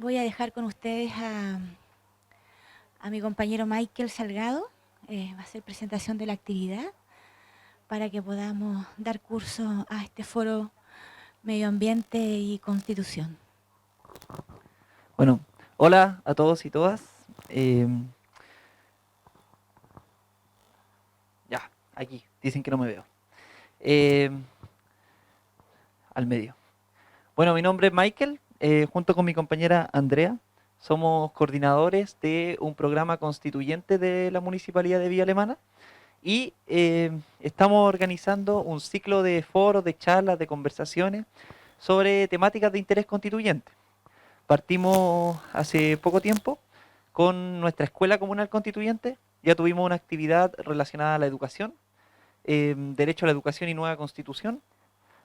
Voy a dejar con ustedes a mi compañero Michael Salgado. Va a hacer presentación de la actividad para que podamos dar curso a este foro Medio Ambiente y Constitución. Bueno, hola a todos y todas. Ya, aquí, dicen que no me veo. Eh, Al medio. Bueno, mi nombre es Michael, junto con mi compañera Andrea. Somos coordinadores de un programa constituyente de la Municipalidad de Villa Alemana y estamos organizando un ciclo de foros, de charlas, de conversaciones sobre temáticas de interés constituyente. Partimos hace poco tiempo con nuestra Escuela Comunal Constituyente. Ya tuvimos una actividad relacionada a la educación, derecho a la educación y nueva constitución.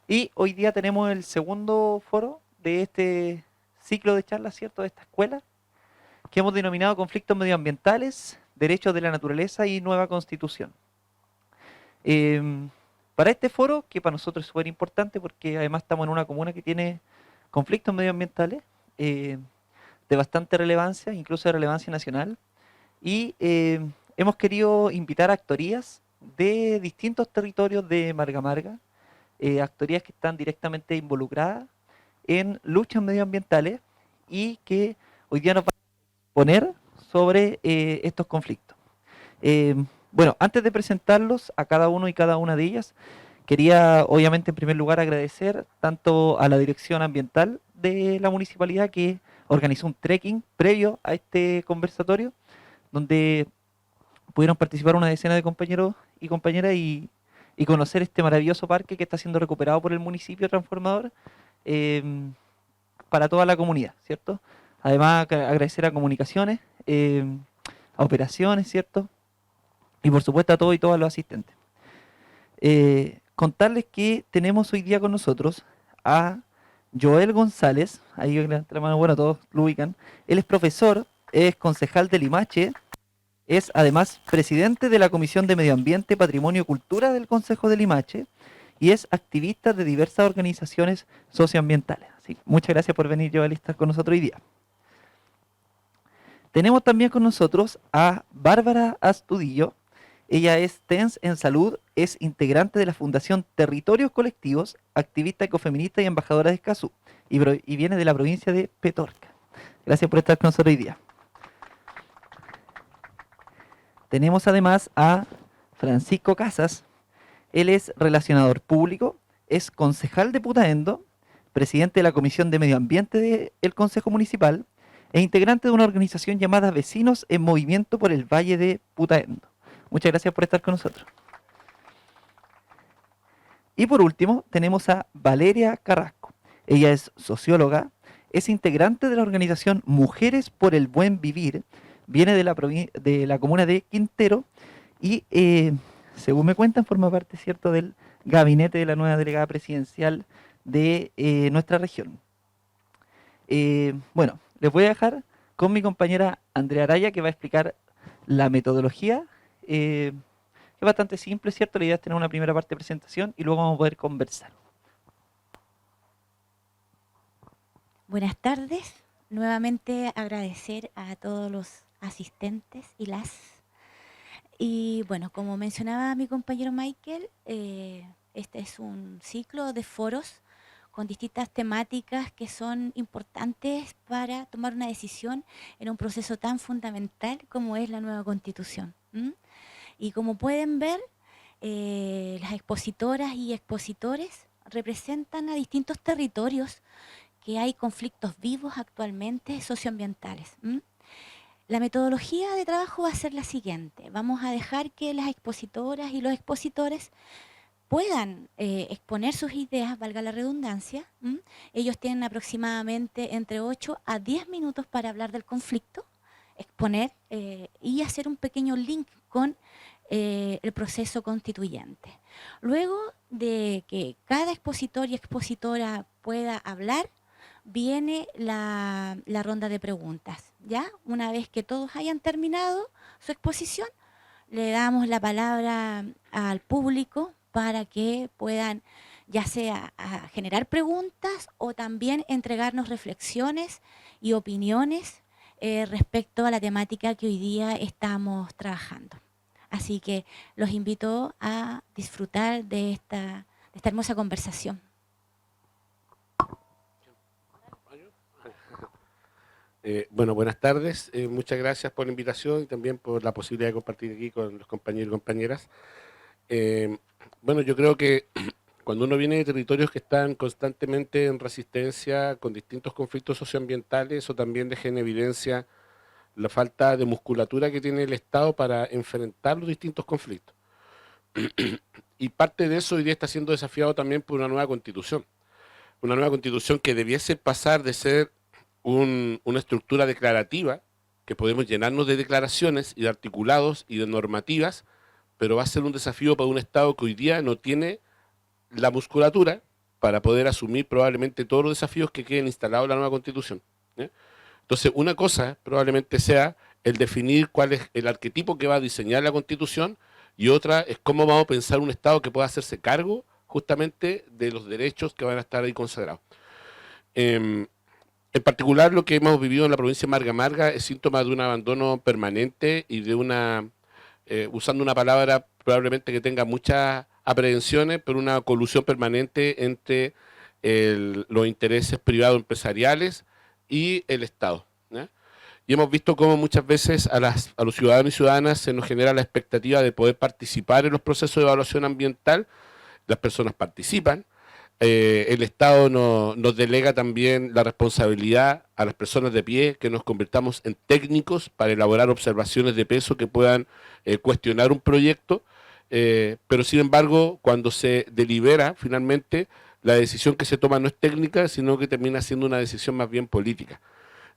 Y hoy día tenemos el segundo foro de este ciclo de charlas, ¿cierto? De esta escuela, que hemos denominado conflictos medioambientales, derechos de la naturaleza y nueva constitución. Eh, para este foro, que para nosotros es súper importante porque además estamos en una comuna que tiene conflictos medioambientales de bastante relevancia, incluso de relevancia nacional, y hemos querido invitar a actorías de distintos territorios de Marga Marga, actorías que están directamente involucradas en luchas medioambientales y que hoy día nos van a poner sobre estos conflictos. Eh, bueno, antes de presentarlos a cada uno y cada una de ellas, quería obviamente en primer lugar agradecer tanto a la Dirección Ambiental de la municipalidad que organizó un trekking previo a este conversatorio, donde pudieron participar una decena de compañeros y compañeras y conocer este maravilloso parque que está siendo recuperado por el municipio transformador eh, para toda la comunidad, ¿cierto? Además, agradecer a comunicaciones, a operaciones, ¿cierto? Y por supuesto a todos y todas los asistentes. Contarles que tenemos hoy día con nosotros a Joel González, ahí levanta la mano, bueno, todos lo ubican. Él es profesor, es concejal de Limache. Es además presidente de la Comisión de Medio Ambiente, Patrimonio y Cultura del Consejo de Limache y es activista de diversas organizaciones socioambientales. Así, muchas gracias por venir, Joel, a estar con nosotros hoy día. Tenemos también con nosotros a Bárbara Astudillo. Ella es TENS en Salud, es integrante de la Fundación Territorios Colectivos, activista ecofeminista y embajadora de Escazú, y viene de la provincia de Petorca. Gracias por estar con nosotros hoy día. Tenemos además a Francisco Casas. Él es relacionador público, es concejal de Putaendo, presidente de la Comisión de Medio Ambiente del Consejo Municipal e integrante de una organización llamada Vecinos en Movimiento por el Valle de Putaendo. Muchas gracias por estar con nosotros. Y por último, tenemos a Valeria Carrasco. Ella es socióloga, es integrante de la organización Mujeres por el Buen Vivir, viene de la comuna de Quintero y, según me cuentan, forma parte, ¿cierto?, del gabinete de la nueva delegada presidencial de nuestra región. Bueno, les voy a dejar con mi compañera Andrea Araya, que va a explicar la metodología. Es bastante simple, ¿cierto? La idea es tener una primera parte de presentación y luego vamos a poder conversar. Buenas tardes. Nuevamente agradecer a todos los asistentes y las. Y bueno, como mencionaba mi compañero Michael, este es un ciclo de foros con distintas temáticas que son importantes para tomar una decisión en un proceso tan fundamental como es la nueva constitución. Y como pueden ver, las expositoras y expositores representan a distintos territorios que hay conflictos vivos actualmente socioambientales. La metodología de trabajo va a ser la siguiente. Vamos a dejar que las expositoras y los expositores puedan exponer sus ideas, valga la redundancia. Ellos tienen aproximadamente entre 8 a 10 minutos para hablar del conflicto, exponer y hacer un pequeño link con el proceso constituyente. Luego de que cada expositor y expositora pueda hablar, viene la ronda de preguntas. ¿Ya? Una vez que todos hayan terminado su exposición, le damos la palabra al público para que puedan ya sea a generar preguntas o también entregarnos reflexiones y opiniones respecto a la temática que hoy día estamos trabajando. Así que los invito a disfrutar de esta hermosa conversación. Bueno, buenas tardes. Muchas gracias por la invitación y también por la posibilidad de compartir aquí con los compañeros y compañeras. Bueno, yo creo que cuando uno viene de territorios que están constantemente en resistencia con distintos conflictos socioambientales, eso también deja en evidencia la falta de musculatura que tiene el Estado para enfrentar los distintos conflictos. Y parte de eso hoy día está siendo desafiado también por una nueva constitución. Una nueva constitución que debiese pasar de ser una estructura declarativa, que podemos llenarnos de declaraciones y de articulados y de normativas, pero va a ser un desafío para un Estado que hoy día no tiene la musculatura para poder asumir probablemente todos los desafíos que queden instalados en la nueva Constitución. Entonces, una cosa probablemente sea el definir cuál es el arquetipo que va a diseñar la Constitución, y otra es cómo vamos a pensar un Estado que pueda hacerse cargo justamente de los derechos que van a estar ahí consagrados. En particular, lo que hemos vivido en la provincia de Marga Marga es síntoma de un abandono permanente y de usando una palabra probablemente que tenga muchas aprehensiones, pero una colusión permanente entre los intereses privados empresariales y el Estado, ¿ya? Y hemos visto cómo muchas veces a los ciudadanos y ciudadanas se nos genera la expectativa de poder participar en los procesos de evaluación ambiental. Las personas participan, el Estado nos delega también la responsabilidad a las personas de pie, que nos convirtamos en técnicos para elaborar observaciones de peso que puedan cuestionar un proyecto, pero sin embargo, cuando se delibera, finalmente, la decisión que se toma no es técnica, sino que termina siendo una decisión más bien política,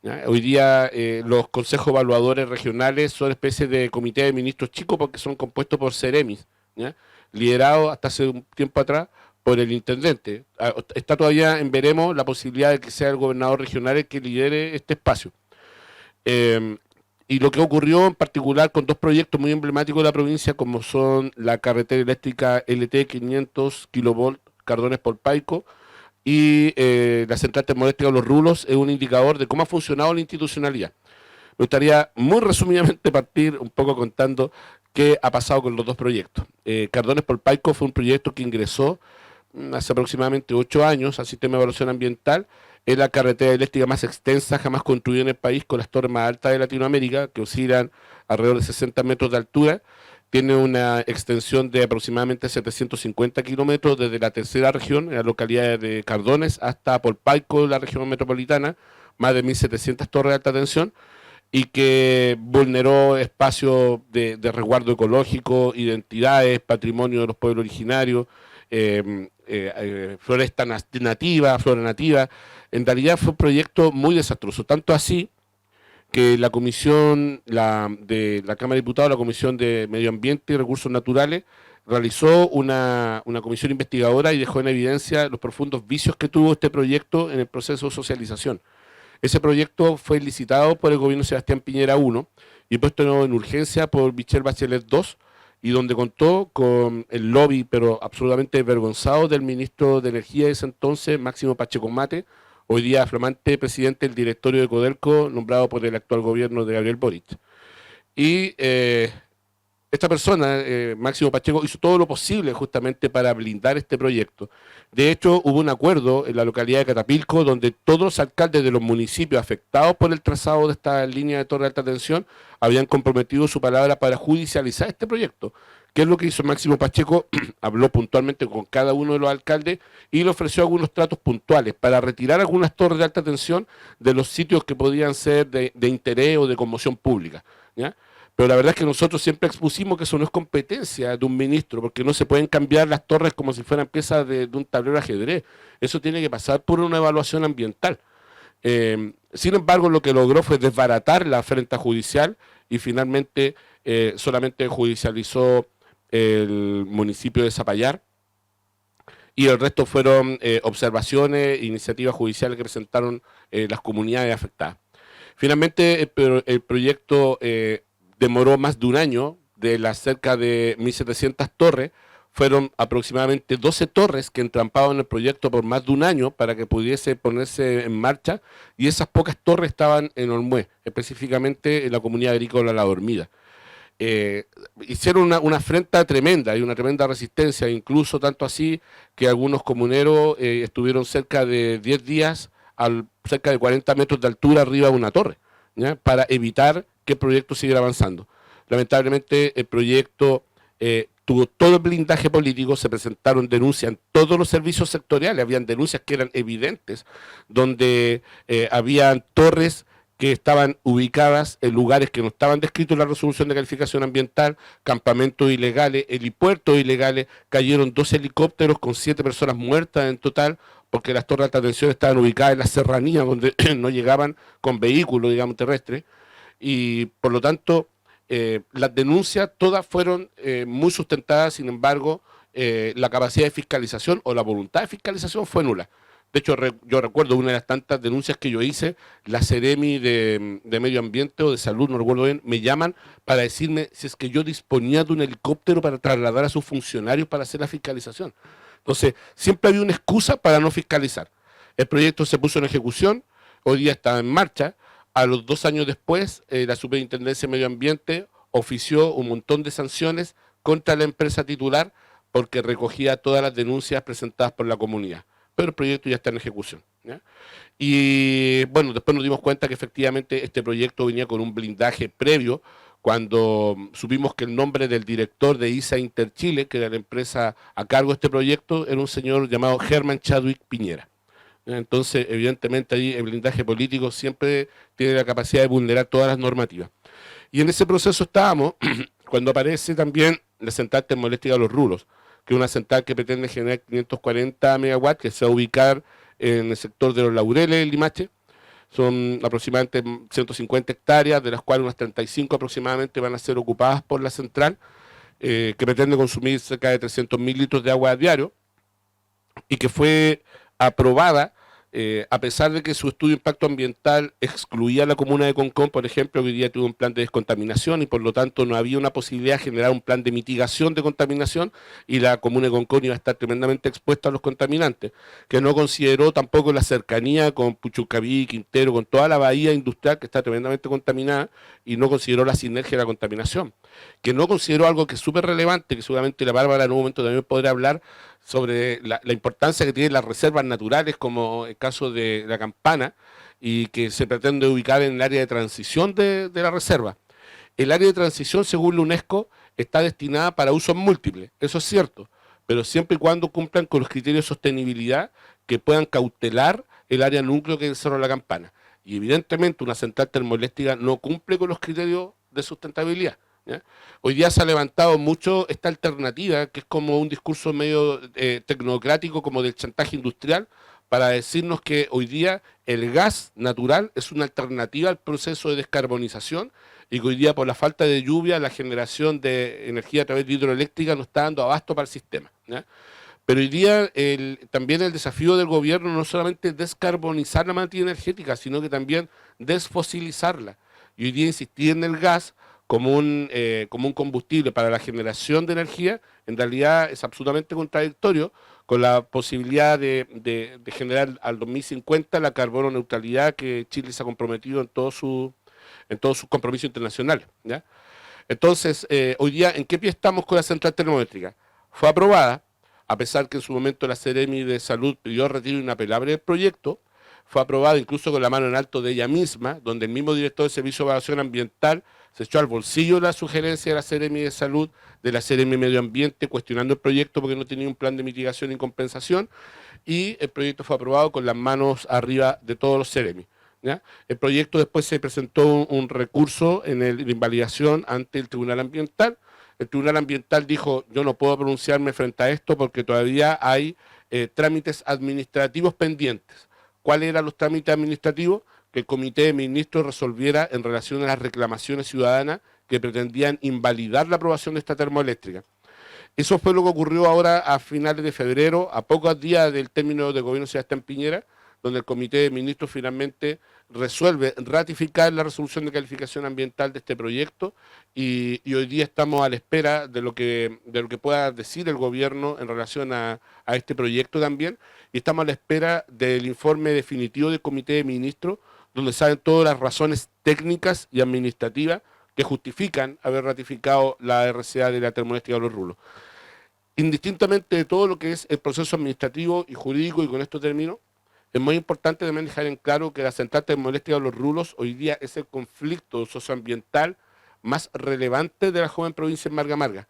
¿ya? Hoy día los consejos evaluadores regionales son especies de comité de ministros chicos porque son compuestos por seremis, ¿ya? Liderados hasta hace un tiempo atrás por el intendente. Está todavía en veremos la posibilidad de que sea el gobernador regional el que lidere este espacio. Y lo que ocurrió en particular con dos proyectos muy emblemáticos de la provincia, como son la carretera eléctrica LT 500 kV Cardones Polpaico y la central termoeléctrica Los Rulos, es un indicador de cómo ha funcionado la institucionalidad. Me gustaría muy resumidamente partir un poco contando qué ha pasado con los dos proyectos. Cardones Polpaico fue un proyecto que ingresó hace aproximadamente 8 años al sistema de evaluación ambiental. Es la carretera eléctrica más extensa jamás construida en el país, con las torres más altas de Latinoamérica, que oscilan alrededor de 60 metros de altura. Tiene una extensión de aproximadamente 750 kilómetros desde la tercera región, en la localidad de Cardones, hasta Polpaico, la región metropolitana, más de 1.700 torres de alta tensión, y que vulneró espacios de resguardo ecológico, identidades, patrimonio de los pueblos originarios, floresta nativa, flora nativa. En realidad fue un proyecto muy desastroso, tanto así que la comisión de la Cámara de Diputados, la Comisión de Medio Ambiente y Recursos Naturales, realizó una comisión investigadora y dejó en evidencia los profundos vicios que tuvo este proyecto en el proceso de socialización. Ese proyecto fue licitado por el gobierno de Sebastián Piñera I y puesto en urgencia por Michelle Bachelet II, y donde contó con el lobby, pero absolutamente avergonzado, del ministro de Energía de ese entonces, Máximo Pacheco Mate, hoy día flamante presidente del directorio de Codelco, nombrado por el actual gobierno de Gabriel Boric. Y esta persona, Máximo Pacheco, hizo todo lo posible justamente para blindar este proyecto. De hecho, hubo un acuerdo en la localidad de Catapilco, donde todos los alcaldes de los municipios afectados por el trazado de esta línea de torre de alta tensión habían comprometido su palabra para judicializar este proyecto. ¿Qué es lo que hizo Máximo Pacheco? Habló puntualmente con cada uno de los alcaldes y le ofreció algunos tratos puntuales para retirar algunas torres de alta tensión de los sitios que podían ser de interés o de conmoción pública, ¿ya? Pero la verdad es que nosotros siempre expusimos que eso no es competencia de un ministro, porque no se pueden cambiar las torres como si fueran piezas de un tablero de ajedrez. Eso tiene que pasar por una evaluación ambiental. Sin embargo, lo que logró fue desbaratar la oferta judicial y finalmente solamente judicializó el municipio de Zapallar, y el resto fueron observaciones, iniciativas judiciales que presentaron las comunidades afectadas. Finalmente, el proyecto demoró más de un año. De las cerca de 1.700 torres, fueron aproximadamente 12 torres que entrampaban el proyecto por más de un año para que pudiese ponerse en marcha, y esas pocas torres estaban en Olmué, específicamente en la comunidad agrícola La Dormida. Hicieron una afrenta tremenda y una tremenda resistencia, incluso tanto así que algunos comuneros estuvieron cerca de 10 días, cerca de 40 metros de altura arriba de una torre, ¿ya? Para evitar que el proyecto siguiera avanzando. Lamentablemente el proyecto tuvo todo el blindaje político, se presentaron denuncias en todos los servicios sectoriales, habían denuncias que eran evidentes, donde habían torres que estaban ubicadas en lugares que no estaban descritos en la resolución de calificación ambiental, campamentos ilegales, helipuertos ilegales, cayeron 2 helicópteros con 7 personas muertas en total, porque las torres de alta tensión estaban ubicadas en la serranía, donde no llegaban con vehículos, digamos, terrestres, y por lo tanto, las denuncias todas fueron muy sustentadas, sin embargo, la capacidad de fiscalización o la voluntad de fiscalización fue nula. De hecho, yo recuerdo una de las tantas denuncias que yo hice, la Seremi de Medio Ambiente o de Salud, no recuerdo bien, me llaman para decirme si es que yo disponía de un helicóptero para trasladar a sus funcionarios para hacer la fiscalización. Entonces, siempre había una excusa para no fiscalizar. El proyecto se puso en ejecución, hoy día está en marcha. A los 2 años después, la Superintendencia de Medio Ambiente ofició un montón de sanciones contra la empresa titular porque recogía todas las denuncias presentadas por la comunidad. Pero el proyecto ya está en ejecución, ¿ya? Y bueno, después nos dimos cuenta que efectivamente este proyecto venía con un blindaje previo cuando supimos que el nombre del director de ISA Interchile, que era la empresa a cargo de este proyecto, era un señor llamado Germán Chadwick Piñera. Entonces, evidentemente, ahí el blindaje político siempre tiene la capacidad de vulnerar todas las normativas. Y en ese proceso estábamos cuando aparece también la central termoeléctrica Los Rulos, que es una central que pretende generar 540 megawatts, que se va a ubicar en el sector de Los Laureles, Limache. Son aproximadamente 150 hectáreas, de las cuales unas 35 aproximadamente van a ser ocupadas por la central, que pretende consumir cerca de 300.000 litros de agua a diario, y que fue aprobada a pesar de que su estudio de impacto ambiental excluía a la comuna de Concón, por ejemplo, que hoy día tuvo un plan de descontaminación y por lo tanto no había una posibilidad de generar un plan de mitigación de contaminación, y la comuna de Concón iba a estar tremendamente expuesta a los contaminantes, que no consideró tampoco la cercanía con Puchuncaví, Quintero, con toda la bahía industrial que está tremendamente contaminada, y no consideró la sinergia de la contaminación, que no consideró algo que es súper relevante, que seguramente la Bárbara en un momento también podrá hablar, sobre la importancia que tienen las reservas naturales, como el caso de la Campana, y que se pretende ubicar en el área de transición de la reserva. El área de transición, según la UNESCO, está destinada para usos múltiples, eso es cierto, pero siempre y cuando cumplan con los criterios de sostenibilidad que puedan cautelar el área núcleo que es el Cerro de la Campana. Y evidentemente una central termoeléctrica no cumple con los criterios de sustentabilidad, ¿ya? Hoy día se ha levantado mucho esta alternativa, que es como un discurso medio tecnocrático, como del chantaje industrial, para decirnos que hoy día el gas natural es una alternativa al proceso de descarbonización, y que hoy día por la falta de lluvia la generación de energía a través de hidroeléctrica no está dando abasto para el sistema, ¿ya? Pero hoy día también el desafío del gobierno no solamente es descarbonizar la materia energética, sino que también desfosilizarla. Y hoy día insistir en el gas como un combustible para la generación de energía, en realidad es absolutamente contradictorio con la posibilidad de generar al 2050 la carbono neutralidad que Chile se ha comprometido en todos sus compromisos internacionales, ¿ya? Entonces, hoy día, ¿en qué pie estamos con la central termoeléctrica? Fue aprobada, a pesar que en su momento la Seremi de Salud pidió retiro inapelable del proyecto. Fue aprobada incluso con la mano en alto de ella misma, donde el mismo director del Servicio de Evaluación Ambiental se echó al bolsillo la sugerencia de la Seremi de Salud, de la Seremi de Medio Ambiente, cuestionando el proyecto porque no tenía un plan de mitigación y compensación, y el proyecto fue aprobado con las manos arriba de todos los Seremi, ¿ya? El proyecto después se presentó un recurso en invalidación ante el Tribunal Ambiental. El Tribunal Ambiental dijo, yo no puedo pronunciarme frente a esto porque todavía hay trámites administrativos pendientes. ¿Cuáles eran los trámites administrativos? Que el Comité de Ministros resolviera en relación a las reclamaciones ciudadanas que pretendían invalidar la aprobación de esta termoeléctrica. Eso fue lo que ocurrió ahora a finales de febrero, a pocos días del término del gobierno de Sebastián Piñera, donde el Comité de Ministros finalmente resuelve ratificar la resolución de calificación ambiental de este proyecto y hoy día estamos a la espera de lo que pueda decir el gobierno en relación a este proyecto también, y estamos a la espera del informe definitivo del Comité de Ministros, donde salen todas las razones técnicas y administrativas que justifican haber ratificado la RCA de la termoeléctrica de Los Rulos. Indistintamente de todo lo que es el proceso administrativo y jurídico, y con esto termino, es muy importante también dejar en claro que la central termoeléctrica de Los Rulos hoy día es el conflicto socioambiental más relevante de la joven provincia de Marga Marga.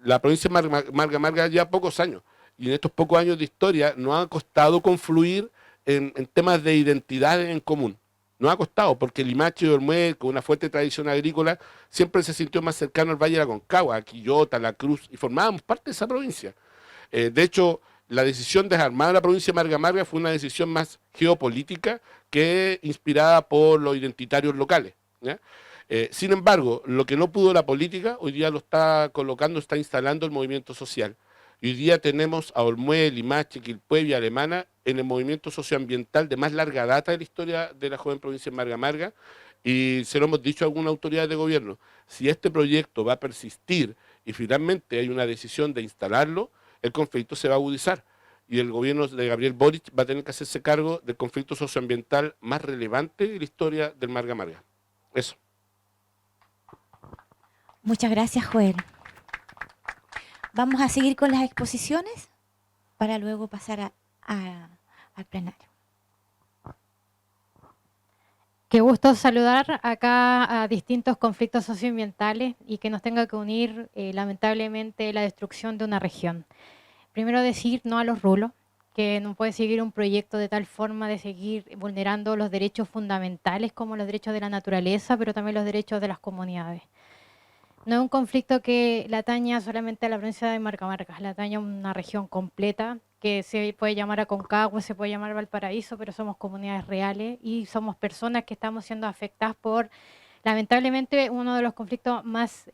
La provincia de Marga Marga ya pocos años, y en estos pocos años de historia nos ha costado confluir en temas de identidades en común. Nos ha costado, porque Limache y Olmué, con una fuerte tradición agrícola, siempre se sintió más cercano al Valle de la Concagua, a Quillota, La Cruz, y formábamos parte de esa provincia. De hecho, la decisión de desarmar la provincia de Marga Marga fue una decisión más geopolítica que inspirada por los identitarios locales, ¿ya? Sin embargo, lo que no pudo la política, hoy día lo está colocando, está instalando el movimiento social. Y hoy día tenemos a Olmué, Limache, Quilpué y Alemana en el movimiento socioambiental de más larga data de la historia de la joven provincia de Marga Marga, y se lo hemos dicho a algunas autoridades de gobierno: si este proyecto va a persistir y finalmente hay una decisión de instalarlo, el conflicto se va a agudizar, y el gobierno de Gabriel Boric va a tener que hacerse cargo del conflicto socioambiental más relevante de la historia del Marga Marga. Eso. Muchas gracias, Joel. Vamos a seguir con las exposiciones para luego pasar al plenario. Qué gusto saludar acá a distintos conflictos socioambientales y que nos tenga que unir lamentablemente la destrucción de una región. Primero decir no a los rulos, que no puede seguir un proyecto de tal forma de seguir vulnerando los derechos fundamentales como los derechos de la naturaleza, pero también los derechos de las comunidades. No es un conflicto que le ataña solamente a la provincia de Marga Marga, le ataña a una región completa, que se puede llamar Aconcagua, se puede llamar Valparaíso, pero somos comunidades reales y somos personas que estamos siendo afectadas por, lamentablemente, uno de los conflictos más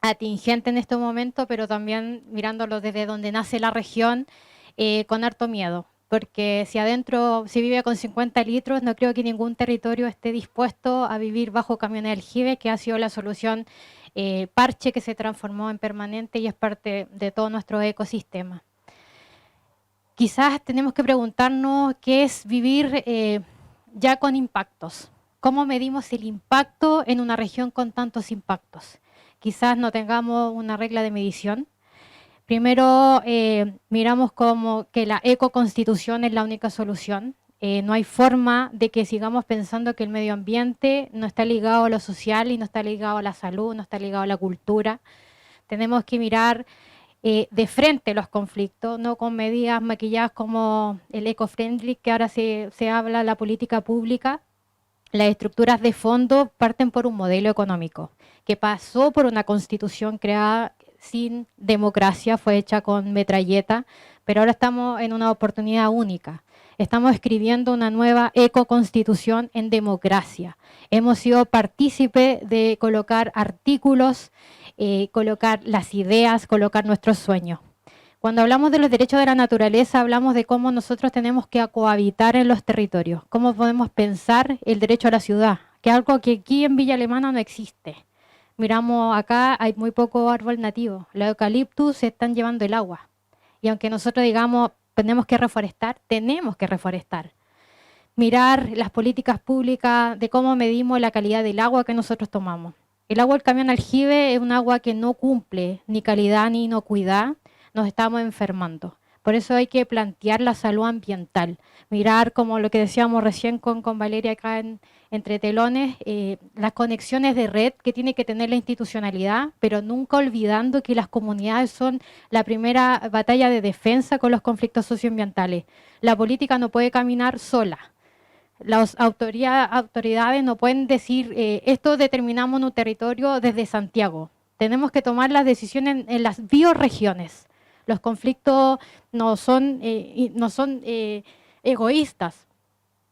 atingentes en este momento, pero también mirándolo desde donde nace la región, con harto miedo. Porque si adentro se vive con 50 litros, no creo que ningún territorio esté dispuesto a vivir bajo camiones de aljibe, que ha sido la solución parche que se transformó en permanente y es parte de todo nuestro ecosistema. Quizás tenemos que preguntarnos qué es vivir ya con impactos. ¿Cómo medimos el impacto en una región con tantos impactos? Quizás no tengamos una regla de medición. Primero, miramos como que la ecoconstitución es la única solución. No hay forma de que sigamos pensando que el medio ambiente no está ligado a lo social y no está ligado a la salud, no está ligado a la cultura. Tenemos que mirar de frente los conflictos, no con medidas maquilladas como el eco-friendly, que ahora se habla de la política pública. Las estructuras de fondo parten por un modelo económico que pasó por una constitución creada sin democracia, fue hecha con metralleta, pero ahora estamos en una oportunidad única. Estamos escribiendo una nueva ecoconstitución en democracia. Hemos sido partícipes de colocar artículos, colocar las ideas, colocar nuestros sueños. Cuando hablamos de los derechos de la naturaleza, hablamos de cómo nosotros tenemos que cohabitar en los territorios, cómo podemos pensar el derecho a la ciudad, que es algo que aquí en Villa Alemana no existe. Miramos acá, hay muy poco árbol nativo. Los eucaliptus se están llevando el agua. Y aunque nosotros digamos, tenemos que reforestar. Mirar las políticas públicas de cómo medimos la calidad del agua que nosotros tomamos. El agua del camión aljibe es un agua que no cumple ni calidad ni inocuidad. Nos estamos enfermando. Por eso hay que plantear la salud ambiental. Mirar, como lo que decíamos recién con Valeria acá entre telones, las conexiones de red que tiene que tener la institucionalidad, pero nunca olvidando que las comunidades son la primera batalla de defensa con los conflictos socioambientales. La política no puede caminar sola. Las autoridades no pueden decir, esto determinamos en un territorio desde Santiago. Tenemos que tomar las decisiones en las bioregiones. Los conflictos no son egoístas,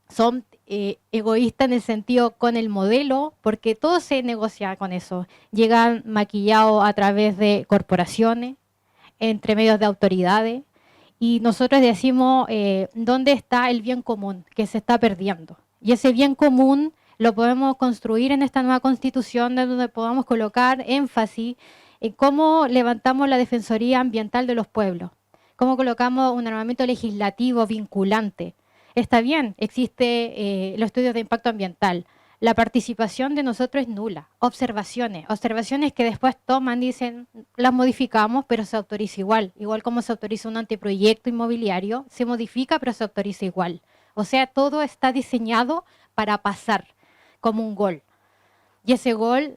son egoístas en el sentido con el modelo, porque todo se negocia con eso. Llegan maquillados a través de corporaciones, entre medios de autoridades, y nosotros decimos dónde está el bien común que se está perdiendo. Y ese bien común lo podemos construir en esta nueva constitución, donde podamos colocar énfasis en cómo levantamos la defensoría ambiental de los pueblos, cómo colocamos un armamento legislativo vinculante. Está bien, existe los estudios de impacto ambiental. La participación de nosotros es nula. Observaciones que después toman, dicen, las modificamos, pero se autoriza igual. Igual como se autoriza un anteproyecto inmobiliario, se modifica, pero se autoriza igual. O sea, todo está diseñado para pasar como un gol. Y ese gol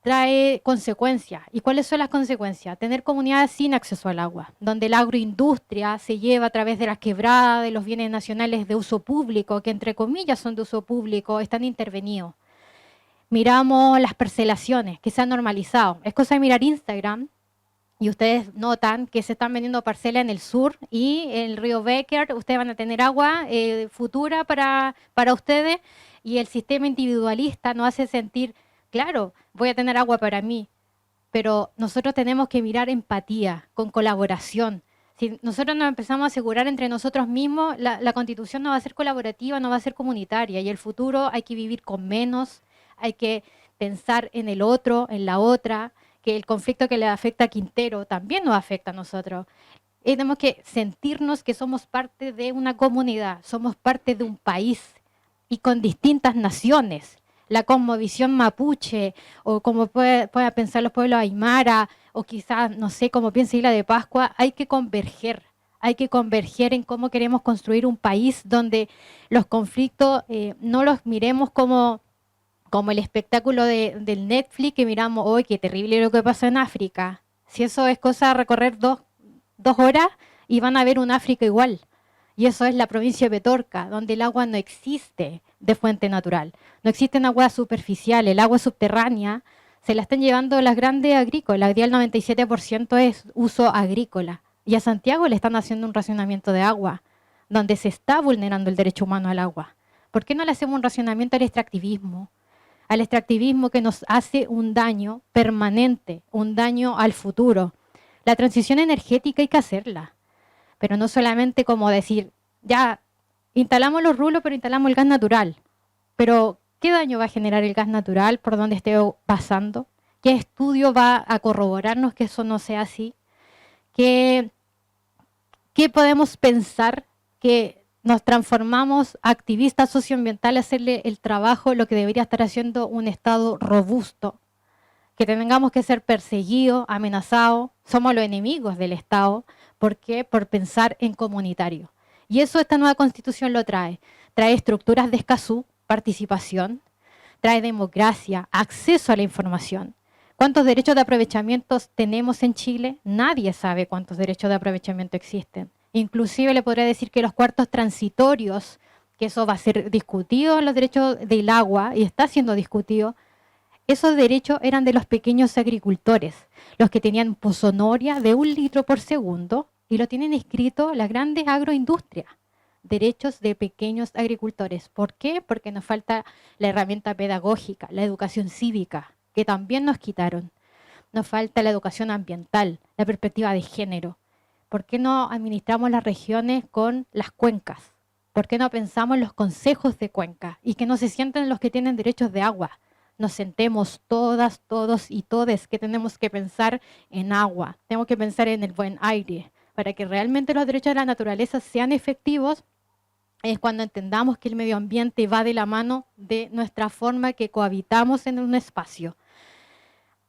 trae consecuencias. ¿Y cuáles son las consecuencias? Tener comunidades sin acceso al agua, donde la agroindustria se lleva a través de las quebradas, de los bienes nacionales de uso público, que entre comillas son de uso público, están intervenidos. Miramos las parcelaciones, que se han normalizado. Es cosa de mirar Instagram y ustedes notan que se están vendiendo parcelas en el sur y en el río Becker ustedes van a tener agua futura para ustedes, y el sistema individualista nos hace sentir, claro, voy a tener agua para mí, pero nosotros tenemos que mirar empatía, con colaboración. Si nosotros nos empezamos a asegurar entre nosotros mismos, la constitución no va a ser colaborativa, no va a ser comunitaria, y el futuro hay que vivir con menos, hay que pensar en el otro, en la otra, que el conflicto que le afecta a Quintero también nos afecta a nosotros. Y tenemos que sentirnos que somos parte de una comunidad, somos parte de un país y con distintas naciones. La cosmovisión mapuche, o como pueda pensar los pueblos aymara, o quizás, no sé, como piensa Isla de Pascua, hay que converger. Hay que converger en cómo queremos construir un país donde los conflictos no los miremos como el espectáculo del Netflix, que miramos, hoy qué terrible lo que pasa en África. Si eso es cosa de recorrer dos horas y van a ver un África igual. Y eso es la provincia de Petorca, donde el agua no existe de fuente natural. No existen aguas superficiales, el agua subterránea se la están llevando las grandes agrícolas. Hoy día el 97% es uso agrícola. Y a Santiago le están haciendo un racionamiento de agua, donde se está vulnerando el derecho humano al agua. ¿Por qué no le hacemos un racionamiento al extractivismo? Al extractivismo que nos hace un daño permanente, un daño al futuro. La transición energética hay que hacerla, pero no solamente como decir, ya, instalamos los rulos, pero instalamos el gas natural. Pero, ¿qué daño va a generar el gas natural por donde esté pasando? ¿Qué estudio va a corroborarnos que eso no sea así? ¿Qué podemos pensar que nos transformamos activistas socioambientales a hacerle el trabajo, lo que debería estar haciendo un Estado robusto? Que tengamos que ser perseguidos, amenazados, somos los enemigos del Estado. ¿Por qué? Por pensar en comunitario. Y eso esta nueva constitución lo trae. Trae estructuras de Escazú, participación, trae democracia, acceso a la información. ¿Cuántos derechos de aprovechamiento tenemos en Chile? Nadie sabe cuántos derechos de aprovechamiento existen. Inclusive le podría decir que los cuartos transitorios, que eso va a ser discutido en los derechos del agua, y está siendo discutido, esos derechos eran de los pequeños agricultores, los que tenían pozonoria de 1 litro por segundo, y lo tienen escrito las grandes agroindustrias. Derechos de pequeños agricultores. ¿Por qué? Porque nos falta la herramienta pedagógica, la educación cívica, que también nos quitaron. Nos falta la educación ambiental, la perspectiva de género. ¿Por qué no administramos las regiones con las cuencas? ¿Por qué no pensamos en los consejos de cuenca? Y que no se sienten los que tienen derechos de agua. Nos sentemos todas, todos y todes que tenemos que pensar en agua. Tenemos que pensar en el buen aire. Para que realmente los derechos de la naturaleza sean efectivos, es cuando entendamos que el medio ambiente va de la mano de nuestra forma que cohabitamos en un espacio.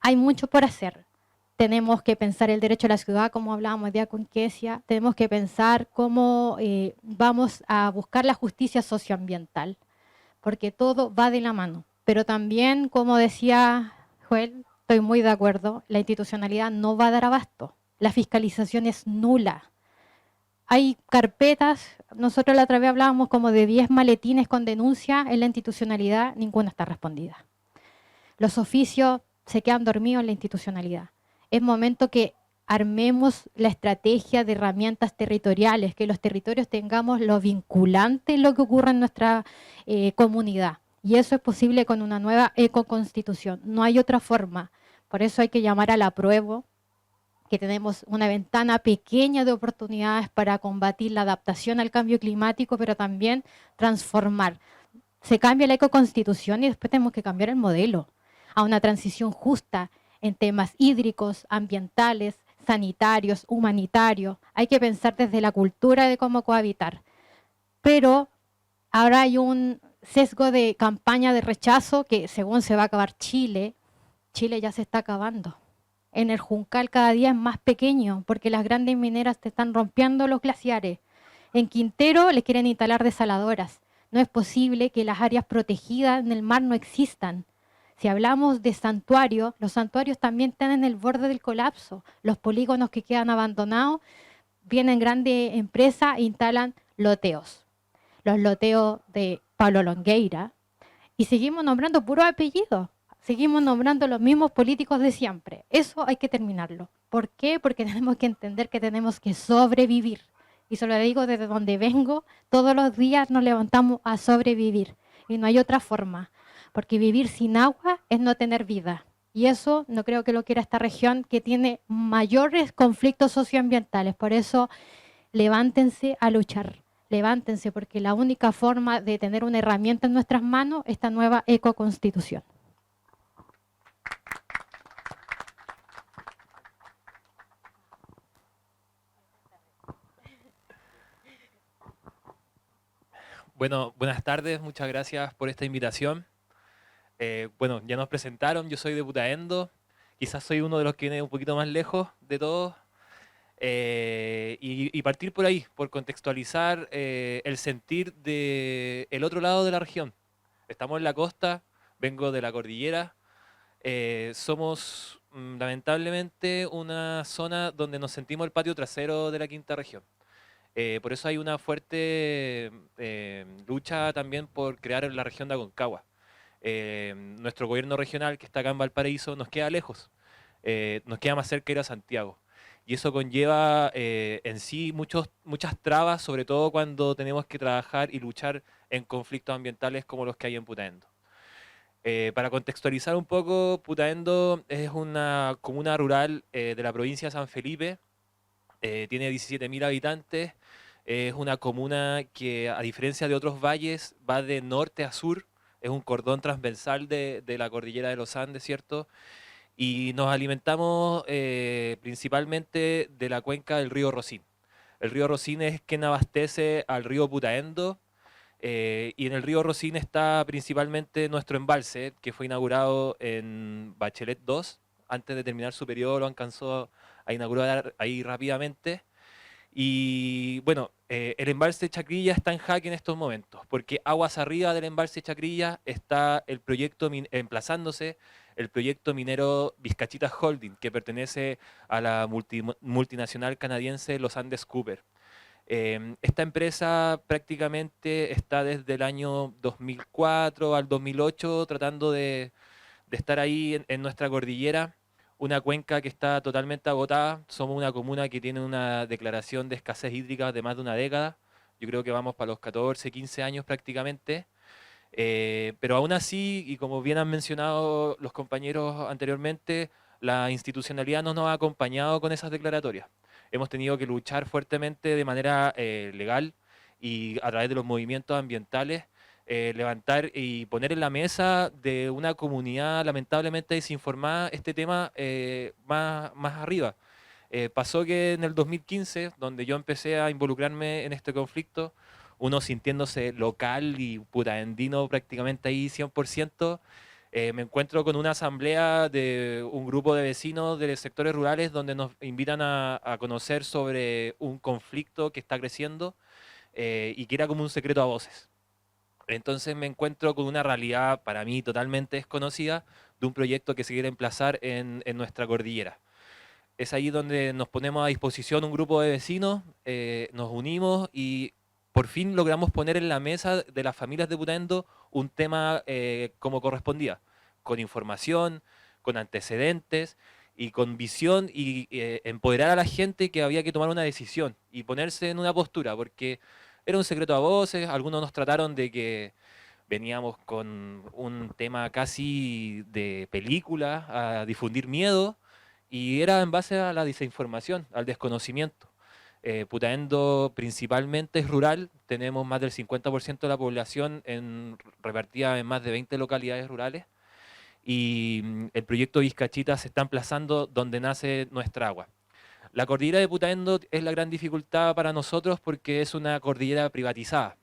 Hay mucho por hacer. Tenemos que pensar el derecho a la ciudad, como hablábamos hoy día con Kesia. Tenemos que pensar cómo vamos a buscar la justicia socioambiental, porque todo va de la mano. Pero también, como decía Joel, estoy muy de acuerdo, la institucionalidad no va a dar abasto. La fiscalización es nula. Hay carpetas, nosotros la otra vez hablábamos como de 10 maletines con denuncia en la institucionalidad, ninguna está respondida. Los oficios se quedan dormidos en la institucionalidad. Es momento que armemos la estrategia de herramientas territoriales, que los territorios tengamos lo vinculante en lo que ocurre en nuestra comunidad. Y eso es posible con una nueva ecoconstitución. No hay otra forma. Por eso hay que llamar al apruebo, que tenemos una ventana pequeña de oportunidades para combatir la adaptación al cambio climático, pero también transformar. Se cambia la ecoconstitución y después tenemos que cambiar el modelo a una transición justa en temas hídricos, ambientales, sanitarios, humanitarios. Hay que pensar desde la cultura de cómo cohabitar. Pero ahora hay un sesgo de campaña de rechazo que según se va a acabar Chile, Chile ya se está acabando. En el Juncal cada día es más pequeño porque las grandes mineras te están rompiendo los glaciares. En Quintero les quieren instalar desaladoras. No es posible que las áreas protegidas en el mar no existan. Si hablamos de santuarios, los santuarios también están en el borde del colapso. Los polígonos que quedan abandonados, vienen grandes empresas e instalan loteos. Los loteos de Pablo Longueira. Y seguimos nombrando puros apellidos. Seguimos nombrando los mismos políticos de siempre. Eso hay que terminarlo. ¿Por qué? Porque tenemos que entender que tenemos que sobrevivir. Y se lo digo desde donde vengo, todos los días nos levantamos a sobrevivir. Y no hay otra forma. Porque vivir sin agua es no tener vida. Y eso no creo que lo quiera esta región que tiene mayores conflictos socioambientales. Por eso, levántense a luchar. Levántense, porque la única forma de tener una herramienta en nuestras manos es esta nueva ecoconstitución. Bueno, buenas tardes, muchas gracias por esta invitación. Bueno, ya nos presentaron, yo soy de Putaendo, quizás soy uno de los que viene un poquito más lejos de todos. Y partir por ahí, por contextualizar el sentir del otro lado de la región. Estamos en la costa, vengo de la cordillera, somos lamentablemente una zona donde nos sentimos el patio trasero de la quinta región. Por eso hay una fuerte lucha también por crear la región de Aconcagua. Nuestro gobierno regional, que está acá en Valparaíso, nos queda lejos, nos queda más cerca ir a Santiago. Y eso conlleva en sí muchas trabas, sobre todo cuando tenemos que trabajar y luchar en conflictos ambientales como los que hay en Putaendo. Para contextualizar un poco, Putaendo es una comuna rural de la provincia de San Felipe, tiene 17.000 habitantes, es una comuna que, a diferencia de otros valles, va de norte a sur, es un cordón transversal de la cordillera de los Andes, ¿cierto? Y nos alimentamos principalmente de la cuenca del río Rosín. El río Rosín es quien abastece al río Putaendo, y en el río Rosín está principalmente nuestro embalse, que fue inaugurado en Bachelet 2. Antes de terminar su periodo lo alcanzó a inaugurar ahí rápidamente. Y bueno, el embalse Chacrilla está en jaque en estos momentos, porque aguas arriba del embalse Chacrilla está el proyecto emplazándose el proyecto minero Vizcachita Holding, que pertenece a la multinacional canadiense Los Andes Cooper. Esta empresa prácticamente está desde el año 2004 al 2008 tratando de estar ahí en nuestra cordillera, una cuenca que está totalmente agotada. Somos una comuna que tiene una declaración de escasez hídrica de más de una década. Yo creo que vamos para los 14, 15 años prácticamente. Pero aún así, y como bien han mencionado los compañeros anteriormente, la institucionalidad no nos ha acompañado con esas declaratorias. Hemos tenido que luchar fuertemente de manera legal y a través de los movimientos ambientales, levantar y poner en la mesa de una comunidad lamentablemente desinformada este tema más arriba. Pasó que en el 2015, donde yo empecé a involucrarme en este conflicto, uno sintiéndose local y putaendino prácticamente ahí 100%, me encuentro con una asamblea de un grupo de vecinos de sectores rurales donde nos invitan a conocer sobre un conflicto que está creciendo y que era como un secreto a voces. Entonces me encuentro con una realidad para mí totalmente desconocida de un proyecto que se quiere emplazar en nuestra cordillera. Es ahí donde nos ponemos a disposición un grupo de vecinos, nos unimos y por fin logramos poner en la mesa de las familias de Putaendo un tema como correspondía, con información, con antecedentes y con visión y empoderar a la gente que había que tomar una decisión y ponerse en una postura, porque era un secreto a voces. Algunos nos trataron de que veníamos con un tema casi de película, a difundir miedo, y era en base a la desinformación, al desconocimiento. Putaendo principalmente es rural, tenemos más del 50% de la población repartida en más de 20 localidades rurales y el proyecto Vizcachita se está emplazando donde nace nuestra agua. La cordillera de Putaendo es la gran dificultad para nosotros porque es una cordillera privatizada.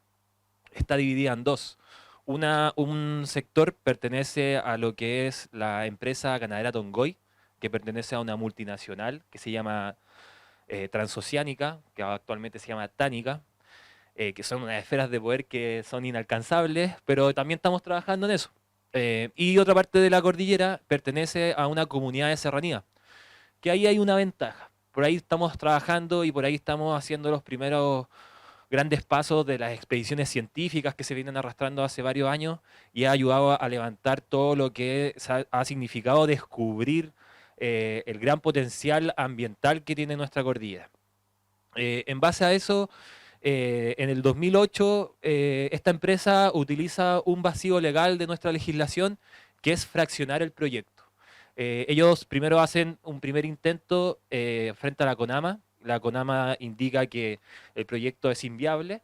Está dividida en dos. Un sector pertenece a lo que es la empresa ganadera Tongoy, que pertenece a una multinacional que se llama Transoceánica, que actualmente se llama Tánica, que son unas esferas de poder que son inalcanzables, pero también estamos trabajando en eso. Y otra parte de la cordillera pertenece a una comunidad de serranía, que ahí hay una ventaja. Por ahí estamos trabajando y por ahí estamos haciendo los primeros grandes pasos de las expediciones científicas que se vienen arrastrando hace varios años y ha ayudado a levantar todo lo que ha significado descubrir el gran potencial ambiental que tiene nuestra cordillera. En base a eso, en el 2008, esta empresa utiliza un vacío legal de nuestra legislación, que es fraccionar el proyecto. Ellos primero hacen un primer intento frente a la CONAMA. La CONAMA indica que el proyecto es inviable.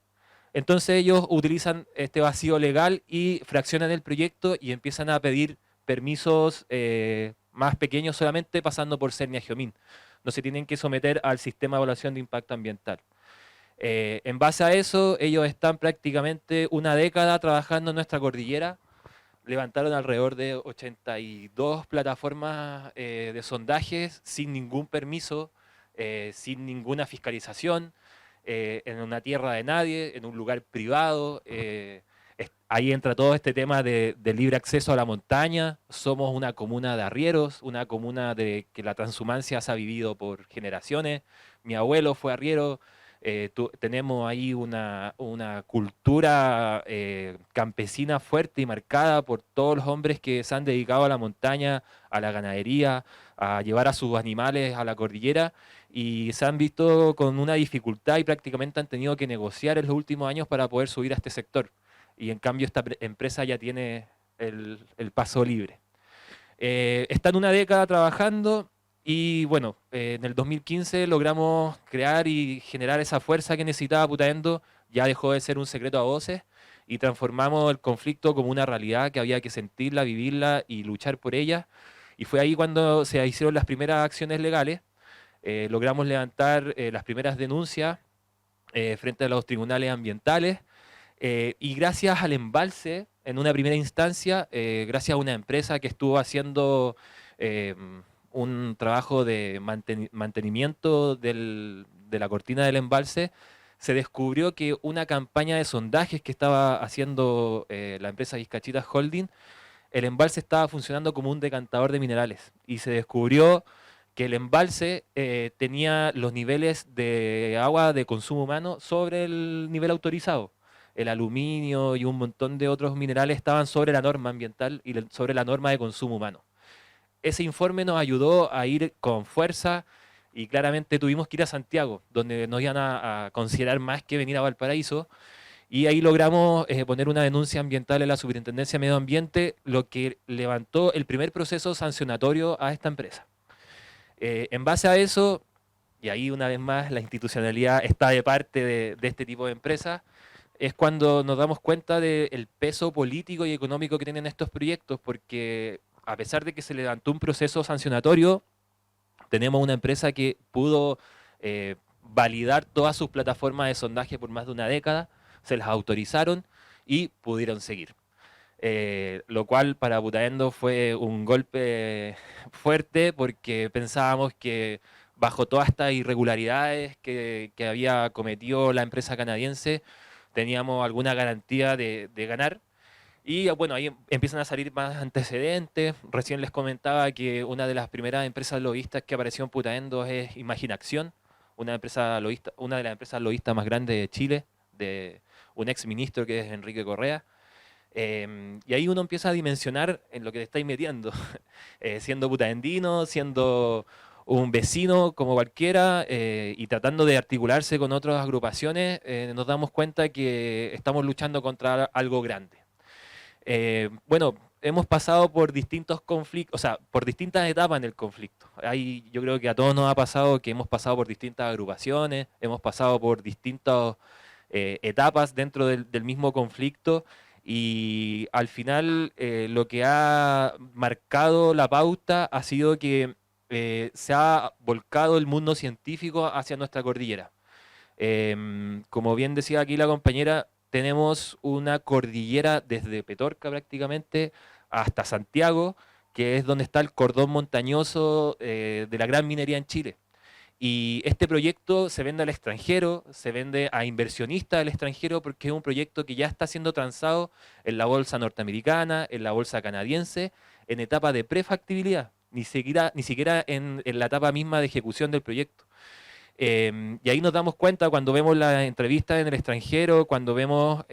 Entonces ellos utilizan este vacío legal y fraccionan el proyecto y empiezan a pedir permisos más pequeños solamente pasando por Cernia Geomín. No se tienen que someter al sistema de evaluación de impacto ambiental. En base a eso, ellos están prácticamente una década trabajando en nuestra cordillera. Levantaron alrededor de 82 plataformas de sondajes sin ningún permiso, sin ninguna fiscalización, en una tierra de nadie, en un lugar privado. Ahí entra todo este tema de libre acceso a la montaña. Somos una comuna de arrieros, una comuna de que la transhumancia se ha vivido por generaciones. Mi abuelo fue arriero. Tenemos ahí una cultura campesina fuerte y marcada por todos los hombres que se han dedicado a la montaña, a la ganadería, a llevar a sus animales a la cordillera y se han visto con una dificultad y prácticamente han tenido que negociar en los últimos años para poder subir a este sector. Y en cambio esta empresa ya tiene el paso libre. Está en una década trabajando. Y bueno, en el 2015 logramos crear y generar esa fuerza que necesitaba Putaendo, ya dejó de ser un secreto a voces y transformamos el conflicto como una realidad que había que sentirla, vivirla y luchar por ella. Y fue ahí cuando se hicieron las primeras acciones legales, logramos levantar las primeras denuncias frente a los tribunales ambientales y gracias al embalse, en una primera instancia, gracias a una empresa que estuvo haciendo un trabajo de mantenimiento de la cortina del embalse, se descubrió que una campaña de sondajes que estaba haciendo la empresa Vizcachita Holding, el embalse estaba funcionando como un decantador de minerales y se descubrió que el embalse tenía los niveles de agua de consumo humano sobre el nivel autorizado. El aluminio y un montón de otros minerales estaban sobre la norma ambiental y sobre la norma de consumo humano. Ese informe nos ayudó a ir con fuerza y claramente tuvimos que ir a Santiago, donde nos iban a considerar más que venir a Valparaíso. Y ahí logramos poner una denuncia ambiental en la Superintendencia de Medio Ambiente, lo que levantó el primer proceso sancionatorio a esta empresa. En base a eso, y ahí una vez más la institucionalidad está de parte de este tipo de empresas, es cuando nos damos cuenta del peso político y económico que tienen estos proyectos, porque a pesar de que se levantó un proceso sancionatorio, tenemos una empresa que pudo validar todas sus plataformas de sondaje por más de una década, se las autorizaron y pudieron seguir. Lo cual para Putaendo fue un golpe fuerte porque pensábamos que bajo todas estas irregularidades que había cometido la empresa canadiense, teníamos alguna garantía de ganar. Y bueno, ahí empiezan a salir más antecedentes. Recién les comentaba que una de las primeras empresas lobistas que apareció en Putaendo es Imaginación, una de las empresas lobistas más grandes de Chile, de un ex ministro que es Enrique Correa. Y ahí uno empieza a dimensionar en lo que te estáis metiendo, siendo putaendino, siendo un vecino como cualquiera y tratando de articularse con otras agrupaciones, nos damos cuenta que estamos luchando contra algo grande. Bueno, hemos pasado por distintos conflictos, o sea, por distintas etapas en el conflicto. Yo creo que a todos nos ha pasado que hemos pasado por distintas agrupaciones, hemos pasado por distintas etapas dentro del mismo conflicto, y al final lo que ha marcado la pauta ha sido que se ha volcado el mundo científico hacia nuestra cordillera. Como bien decía aquí la compañera, tenemos una cordillera desde Petorca prácticamente hasta Santiago, que es donde está el cordón montañoso de la gran minería en Chile. Y este proyecto se vende al extranjero, se vende a inversionistas del extranjero, porque es un proyecto que ya está siendo transado en la bolsa norteamericana, en la bolsa canadiense, en etapa de prefactibilidad, ni siquiera en la etapa misma de ejecución del proyecto. Y ahí nos damos cuenta cuando vemos las entrevistas en el extranjero, cuando vemos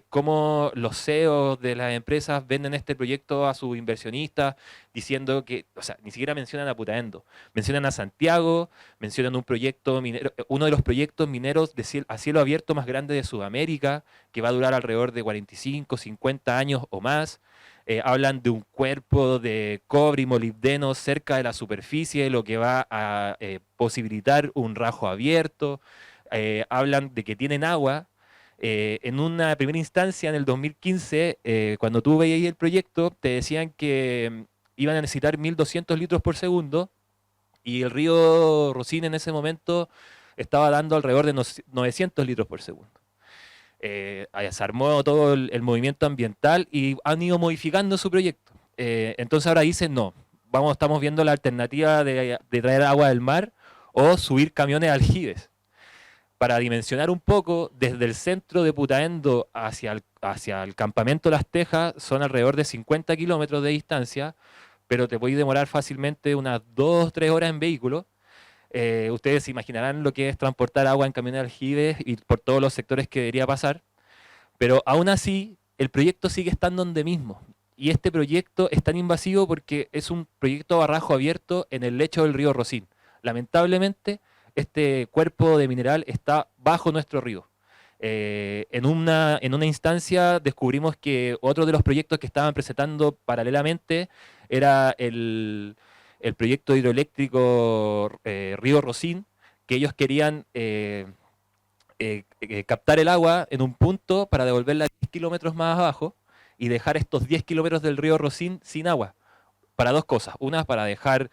cómo los CEOs de las empresas venden este proyecto a sus inversionistas, diciendo que, o sea, ni siquiera mencionan a Putaendo, mencionan a Santiago, mencionan un proyecto minero, uno de los proyectos mineros a cielo abierto más grande de Sudamérica, que va a durar alrededor de 45, 50 años o más. Hablan de un cuerpo de cobre y molibdeno cerca de la superficie, lo que va a posibilitar un rajo abierto. Hablan de que tienen agua. En una primera instancia, en el 2015, cuando tú veías el proyecto, te decían que iban a necesitar 1.200 litros por segundo, y el río Rosín en ese momento estaba dando alrededor de 900 litros por segundo. Se armó todo el movimiento ambiental y han ido modificando su proyecto. Entonces ahora dicen, no, estamos viendo la alternativa de traer agua del mar o subir camiones a aljibes. Para dimensionar un poco, desde el centro de Putaendo hacia el campamento Las Tejas son alrededor de 50 kilómetros de distancia, pero te podéis demorar fácilmente unas 2-3 horas en vehículo. Ustedes se imaginarán lo que es transportar agua en camiones de aljibes y por todos los sectores que debería pasar, pero aún así el proyecto sigue estando donde mismo. Y este proyecto es tan invasivo porque es un proyecto a barrajo abierto en el lecho del río Rosín. Lamentablemente, este cuerpo de mineral está bajo nuestro río. En una instancia descubrimos que otro de los proyectos que estaban presentando paralelamente era el proyecto hidroeléctrico Río Rosín, que ellos querían captar el agua en un punto para devolverla 10 kilómetros más abajo y dejar estos 10 kilómetros del río Rosín sin agua. Para dos cosas. Una, para dejar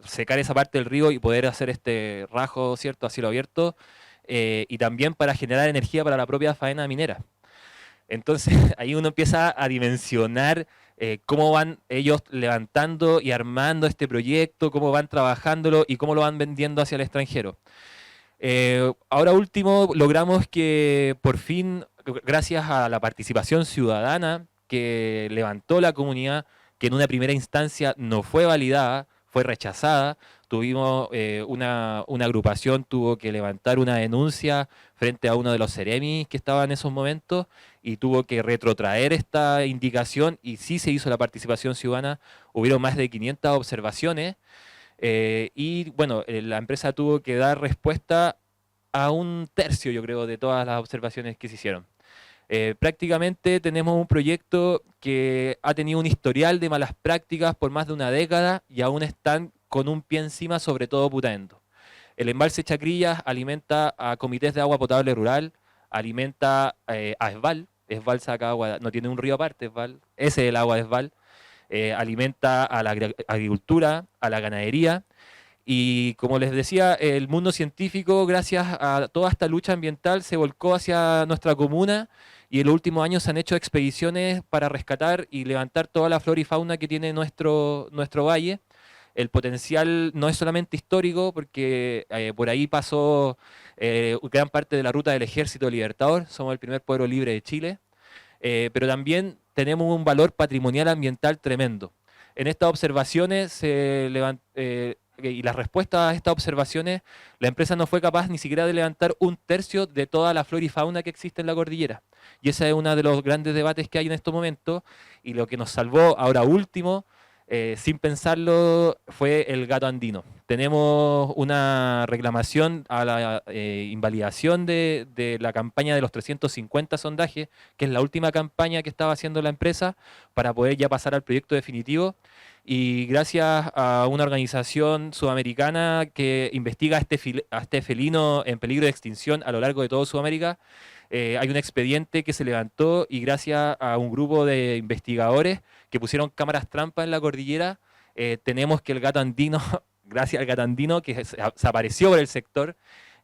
secar esa parte del río y poder hacer este rajo, ¿cierto?, a cielo abierto, y también para generar energía para la propia faena minera. Entonces ahí uno empieza a dimensionar cómo van ellos levantando y armando este proyecto, cómo van trabajándolo y cómo lo van vendiendo hacia el extranjero. Ahora último, logramos que por fin, gracias a la participación ciudadana que levantó la comunidad, que en una primera instancia no fue validada, fue rechazada, tuvimos una agrupación tuvo que levantar una denuncia frente a uno de los seremis que estaba en esos momentos y tuvo que retrotraer esta indicación, y sí se hizo la participación ciudadana. Hubieron más de 500 observaciones y bueno, la empresa tuvo que dar respuesta a un tercio, yo creo, de todas las observaciones que se hicieron. Prácticamente tenemos un proyecto que ha tenido un historial de malas prácticas por más de una década y aún están con un pie encima, sobre todo Putaendo. El embalse Chacrillas alimenta a comités de agua potable rural, alimenta a Esval. Esval saca agua, no tiene un río aparte, Esval, ese es el agua de Esval. Alimenta a la agricultura, a la ganadería. Y como les decía, el mundo científico, gracias a toda esta lucha ambiental, se volcó hacia nuestra comuna, y en los últimos años se han hecho expediciones para rescatar y levantar toda la flora y fauna que tiene nuestro valle. El potencial no es solamente histórico, porque por ahí pasó gran parte de la ruta del Ejército Libertador, somos el primer pueblo libre de Chile, pero también tenemos un valor patrimonial ambiental tremendo. En estas observaciones y las respuestas a estas observaciones, la empresa no fue capaz ni siquiera de levantar un tercio de toda la flora y fauna que existe en la cordillera. Y ese es uno de los grandes debates que hay en estos momentos, y lo que nos salvó ahora último, sin pensarlo, fue el gato andino. tenemos una reclamación a la invalidación de la campaña de los 350 sondajes, que es la última campaña que estaba haciendo la empresa para poder ya pasar al proyecto definitivo. Y gracias a una organización sudamericana que investiga a este felino en peligro de extinción a lo largo de toda Sudamérica, hay un expediente que se levantó y gracias a un grupo de investigadores que pusieron cámaras trampa en la cordillera, tenemos que el gato andino, gracias al gato andino que se apareció por el sector,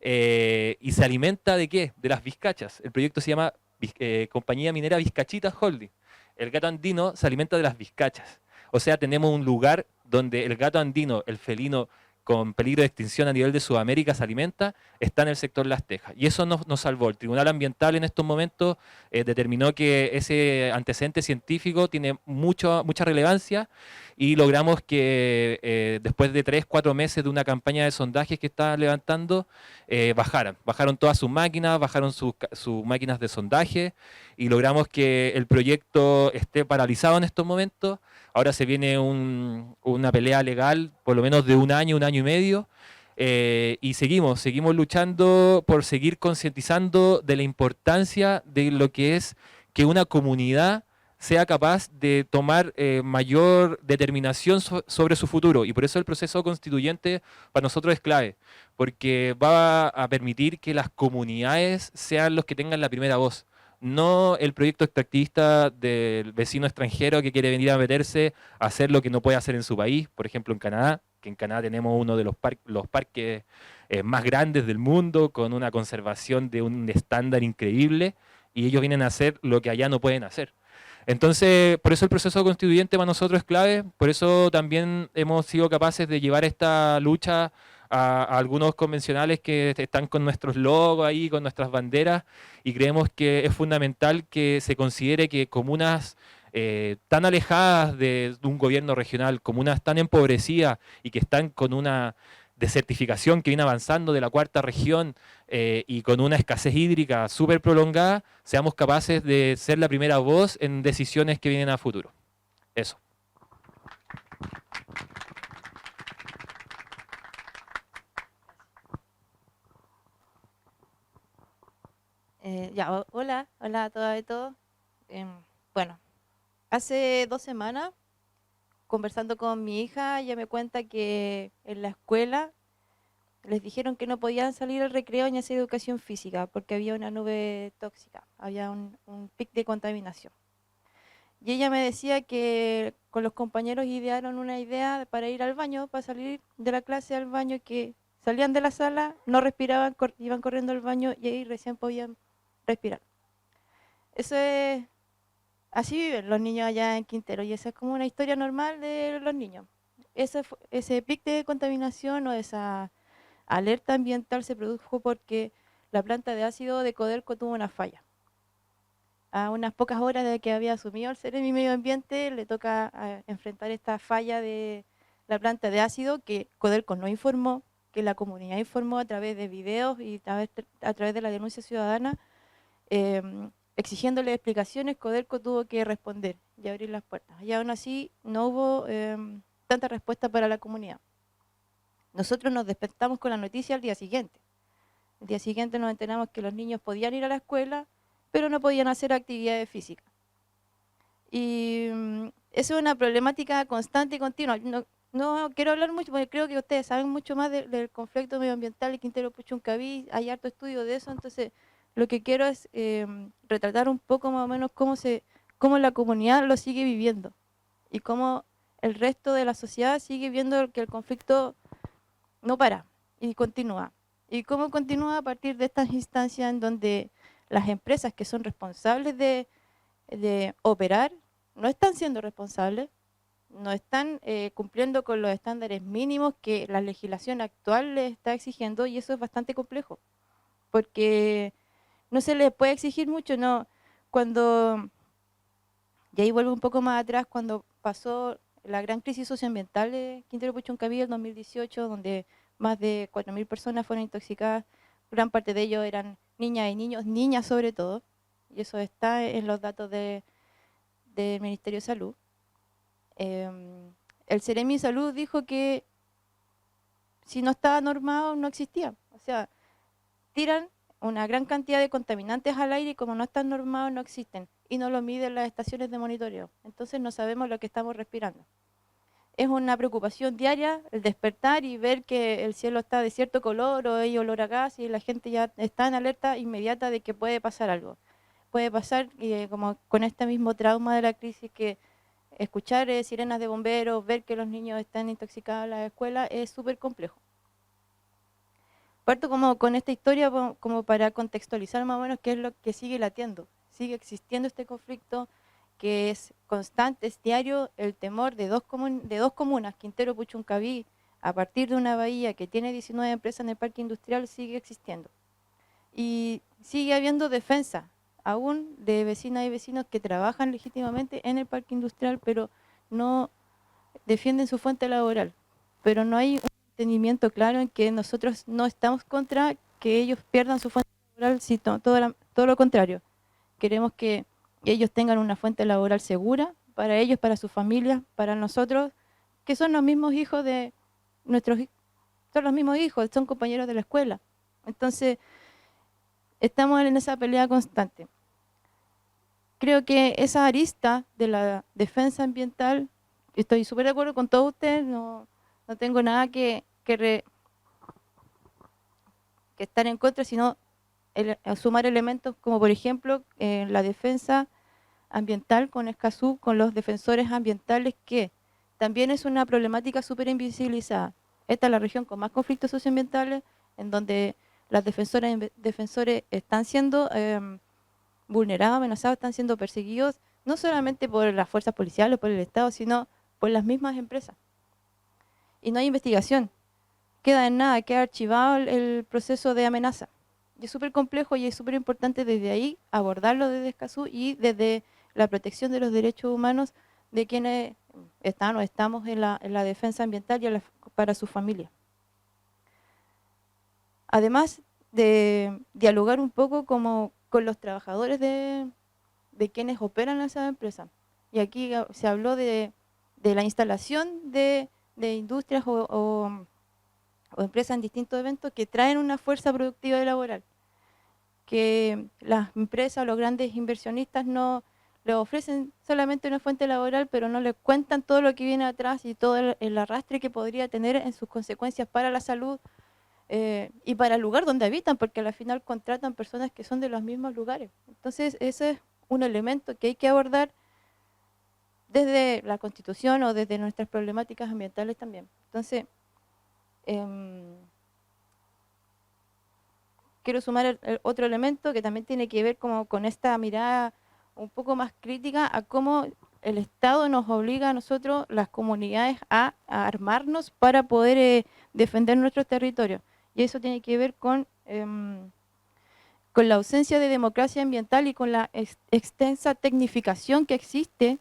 y se alimenta ¿de qué? De las vizcachas. El proyecto se llama Compañía Minera Vizcachitas Holding. El gato andino se alimenta de las vizcachas. O sea, tenemos un lugar donde el gato andino, el felino con peligro de extinción a nivel de Sudamérica se alimenta, está en el sector Las Tejas. Y eso nos salvó. El Tribunal Ambiental en estos momentos determinó que ese antecedente científico tiene mucha relevancia y logramos que después de 3-4 meses de una campaña de sondajes que estaban levantando, bajaron todas sus máquinas, bajaron sus máquinas de sondaje y logramos que el proyecto esté paralizado en estos momentos. Ahora se viene una pelea legal, por lo menos de un año y medio, y seguimos luchando por seguir concientizando de la importancia de lo que es que una comunidad sea capaz de tomar mayor determinación sobre su futuro. Y por eso el proceso constituyente para nosotros es clave, porque va a permitir que las comunidades sean los que tengan la primera voz. No el proyecto extractivista del vecino extranjero que quiere venir a meterse a hacer lo que no puede hacer en su país, por ejemplo en Canadá, que en Canadá tenemos uno de los parques más grandes del mundo, con una conservación de un estándar increíble, y ellos vienen a hacer lo que allá no pueden hacer. Entonces, por eso el proceso constituyente para nosotros es clave, por eso también hemos sido capaces de llevar esta lucha a algunos convencionales que están con nuestros logos ahí, con nuestras banderas, y creemos que es fundamental que se considere que comunas tan alejadas de un gobierno regional, comunas tan empobrecidas y que están con una desertificación que viene avanzando de la cuarta región y con una escasez hídrica súper prolongada, seamos capaces de ser la primera voz en decisiones que vienen a futuro. Eso. Hola a todas y todos. Bueno, hace 2 semanas, conversando con mi hija, ella me cuenta que en la escuela les dijeron que no podían salir al recreo ni hacer educación física porque había una nube tóxica, había un pic de contaminación. Y ella me decía que con los compañeros idearon una idea para ir al baño, para salir de la clase al baño, que salían de la sala, no respiraban, iban corriendo al baño y ahí recién podían respirar. Eso es, así viven los niños allá en Quintero y esa es como una historia normal de los niños. Ese pic de contaminación o esa alerta ambiental se produjo porque la planta de ácido de Codelco tuvo una falla. A unas pocas horas de que había asumido el Seremi Medio Ambiente, le toca enfrentar esta falla de la planta de ácido que Codelco no informó, que la comunidad informó a través de videos y a través de la denuncia ciudadana, exigiéndole explicaciones. Codelco tuvo que responder y abrir las puertas. Y aún así no hubo tanta respuesta para la comunidad. Nosotros nos despertamos con la noticia al día siguiente. El día siguiente nos enteramos que los niños podían ir a la escuela, pero no podían hacer actividades físicas. Y eso es una problemática constante y continua. No quiero hablar mucho porque creo que ustedes saben mucho más del conflicto medioambiental y Quintero Puchuncaví, hay harto estudio de eso, entonces lo que quiero es retratar un poco más o menos cómo la comunidad lo sigue viviendo y cómo el resto de la sociedad sigue viendo que el conflicto no para y continúa. Y cómo continúa a partir de estas instancias en donde las empresas que son responsables de operar no están siendo responsables, no están cumpliendo con los estándares mínimos que la legislación actual les está exigiendo, y eso es bastante complejo, porque no se les puede exigir mucho, no. Y ahí vuelvo un poco más atrás, cuando pasó la gran crisis socioambiental de Quintero Puchuncaví en 2018, donde más de 4.000 personas fueron intoxicadas, gran parte de ellos eran niñas y niños, niñas sobre todo, y eso está en los datos del Ministerio de Salud. El Seremi Salud dijo que si no estaba normado no existía. O sea, tiran una gran cantidad de contaminantes al aire y como no están normados no existen y no lo miden las estaciones de monitoreo. Entonces no sabemos lo que estamos respirando. Es una preocupación diaria el despertar y ver que el cielo está de cierto color o hay olor a gas y la gente ya está en alerta inmediata de que puede pasar algo. Puede pasar como con este mismo trauma de la crisis que escuchar sirenas de bomberos, ver que los niños están intoxicados en la escuela es súper complejo. Parto como con esta historia como para contextualizar más o menos qué es lo que sigue latiendo. Sigue existiendo este conflicto que es constante, es diario, el temor de dos comunas, Quintero, Puchuncaví, a partir de una bahía que tiene 19 empresas en el parque industrial, sigue existiendo. Y sigue habiendo defensa, aún de vecinas y vecinos que trabajan legítimamente en el parque industrial, pero no defienden su fuente laboral. Pero no hay un entendimiento claro en que nosotros no estamos contra que ellos pierdan su fuente laboral, sino todo lo contrario. Queremos que ellos tengan una fuente laboral segura para ellos, para sus familias, para nosotros, que son los mismos hijos de nuestros hijos, son los mismos hijos, son compañeros de la escuela. Entonces, estamos en esa pelea constante. Creo que esa arista de la defensa ambiental, estoy súper de acuerdo con todos ustedes, no tengo nada que estar en contra, sino sumar elementos como por ejemplo la defensa ambiental con Escazú, con los defensores ambientales, que también es una problemática súper invisibilizada. Esta es la región con más conflictos socioambientales, en donde las defensores están siendo vulnerados, amenazados, están siendo perseguidos, no solamente por las fuerzas policiales o por el Estado, sino por las mismas empresas. Y no hay investigación. Queda en nada, queda archivado el proceso de amenaza. Y es súper complejo y es súper importante desde ahí abordarlo desde Escazú y desde la protección de los derechos humanos de quienes están o estamos en la defensa ambiental y para su familia. Además de dialogar un poco como con los trabajadores de quienes operan esas empresas. Y aquí se habló de la instalación de industrias o empresas en distintos eventos que traen una fuerza productiva y laboral, que las empresas, los grandes inversionistas no les ofrecen solamente una fuente laboral, pero no les cuentan todo lo que viene atrás y todo el arrastre que podría tener en sus consecuencias para la salud y para el lugar donde habitan, porque al final contratan personas que son de los mismos lugares. Entonces ese es un elemento que hay que abordar desde la Constitución o desde nuestras problemáticas ambientales también. Entonces, quiero sumar otro elemento que también tiene que ver como con esta mirada un poco más crítica a cómo el Estado nos obliga a nosotros, las comunidades, a armarnos para poder defender nuestros territorios. Y eso tiene que ver con la ausencia de democracia ambiental y con la extensa tecnificación que existe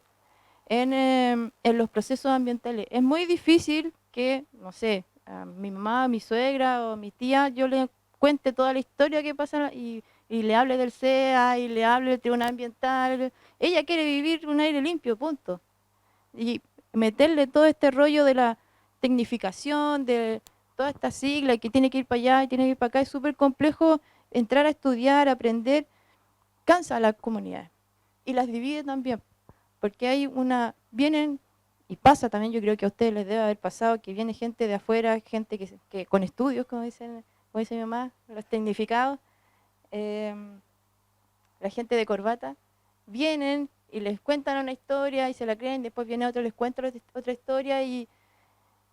en los procesos ambientales. Es muy difícil que, no sé, a mi mamá, a mi suegra o a mi tía, yo le cuente toda la historia que pasa y le hable del CEA y le hable del Tribunal Ambiental. Ella quiere vivir un aire limpio, punto. Y meterle todo este rollo de la tecnificación, de toda esta sigla que tiene que ir para allá y tiene que ir para acá, es súper complejo entrar a estudiar, aprender, cansa a las comunidades y las divide también, porque hay vienen, y pasa también, yo creo que a ustedes les debe haber pasado, que viene gente de afuera, gente que con estudios, como dice mi mamá, los tecnificados, la gente de corbata, vienen y les cuentan una historia y se la creen, después viene otro, les cuenta otra historia y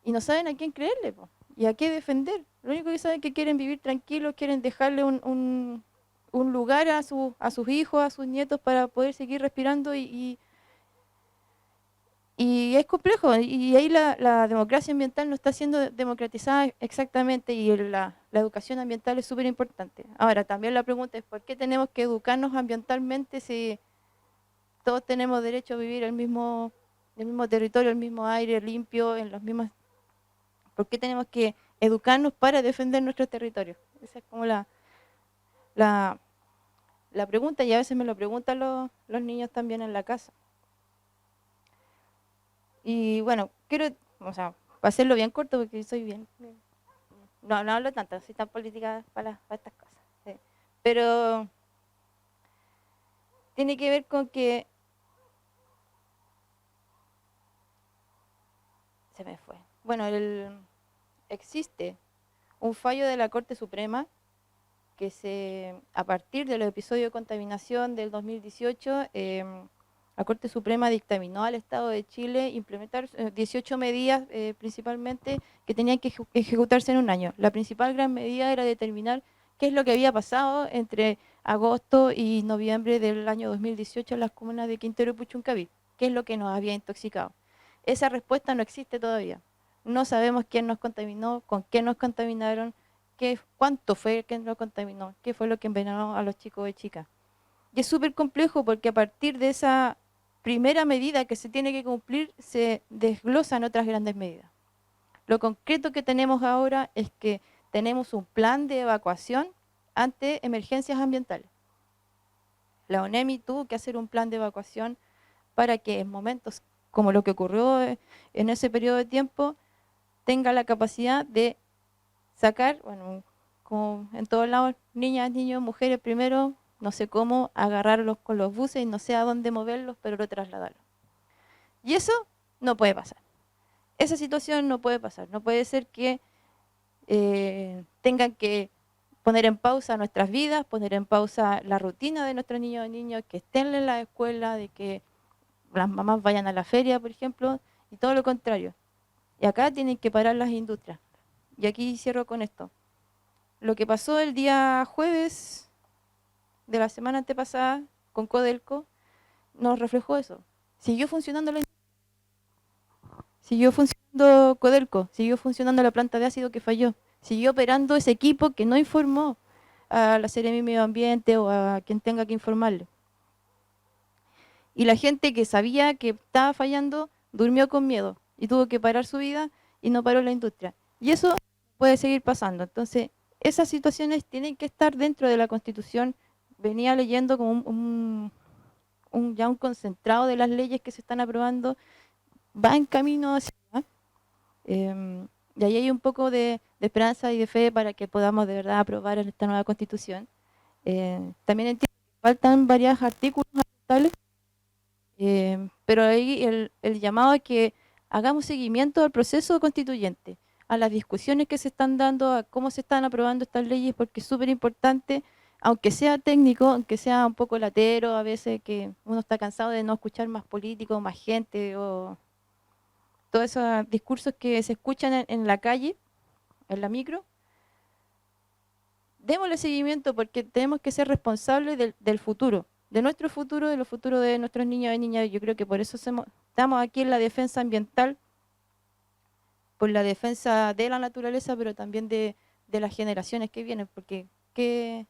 no saben a quién creerle y a qué defender. Lo único que saben es que quieren vivir tranquilos, quieren dejarle un lugar a sus hijos, a sus nietos para poder seguir respirando y es complejo, y ahí la democracia ambiental no está siendo democratizada exactamente, y la educación ambiental es súper importante. Ahora, también la pregunta es, ¿por qué tenemos que educarnos ambientalmente si todos tenemos derecho a vivir en el mismo territorio, el mismo aire limpio, en los mismos... ¿Por qué tenemos que educarnos para defender nuestros territorios? Esa es como la pregunta, y a veces me lo preguntan los niños también en la casa. Y bueno, quiero, para hacerlo bien corto, porque soy bien no hablo tanto, no soy tan política para estas cosas. Sí. Pero tiene que ver con que se me fue. Bueno, existe un fallo de la Corte Suprema que a partir de los episodios de contaminación del 2018, la Corte Suprema dictaminó al Estado de Chile implementar 18 medidas principalmente que tenían que ejecutarse en un año. La principal gran medida era determinar qué es lo que había pasado entre agosto y noviembre del año 2018 en las comunas de Quintero y Puchuncaví, qué es lo que nos había intoxicado. Esa respuesta no existe todavía. No sabemos quién nos contaminó, con qué nos contaminaron, cuánto fue que nos contaminó, qué fue lo que envenenó a los chicos y chicas. Y es súper complejo porque a partir de esa primera medida que se tiene que cumplir, se desglosan otras grandes medidas. Lo concreto que tenemos ahora es que tenemos un plan de evacuación ante emergencias ambientales. La ONEMI tuvo que hacer un plan de evacuación para que en momentos como lo que ocurrió en ese periodo de tiempo, tenga la capacidad de sacar, bueno, como en todos lados, niñas, niños, mujeres primero, no sé cómo, agarrarlos con los buses y no sé a dónde moverlos, pero lo trasladarlos. Y eso no puede pasar. Esa situación no puede pasar. No puede ser que tengan que poner en pausa nuestras vidas, poner en pausa la rutina de nuestros niños y niñas, que estén en la escuela, de que las mamás vayan a la feria, por ejemplo, y todo lo contrario. Y acá tienen que parar las industrias. Y aquí cierro con esto. Lo que pasó el día jueves de la semana antepasada con Codelco nos reflejó eso. Siguió funcionando siguió funcionando Codelco, siguió funcionando la planta de ácido que falló, siguió operando ese equipo que no informó a la Seremi Medio Ambiente o a quien tenga que informarle. Y la gente que sabía que estaba fallando durmió con miedo y tuvo que parar su vida y no paró la industria. Y eso puede seguir pasando. Entonces, esas situaciones tienen que estar dentro de la Constitución. Venía leyendo como ya un concentrado de las leyes que se están aprobando, va en camino hacia allá. Y ahí hay un poco de esperanza y de fe para que podamos de verdad aprobar esta nueva Constitución. También entiendo que faltan varios artículos ambientales, pero ahí el llamado es que hagamos seguimiento al proceso constituyente, a las discusiones que se están dando, a cómo se están aprobando estas leyes, porque es súper importante, aunque sea técnico, aunque sea un poco latero, a veces que uno está cansado de no escuchar más políticos, más gente, o todos esos discursos que se escuchan en la calle, en la micro. Démosle seguimiento porque tenemos que ser responsables del futuro, de nuestro futuro, de los futuros de nuestros niños y niñas. Yo creo que por eso estamos aquí en la defensa ambiental, por la defensa de la naturaleza, pero también de las generaciones que vienen, porque qué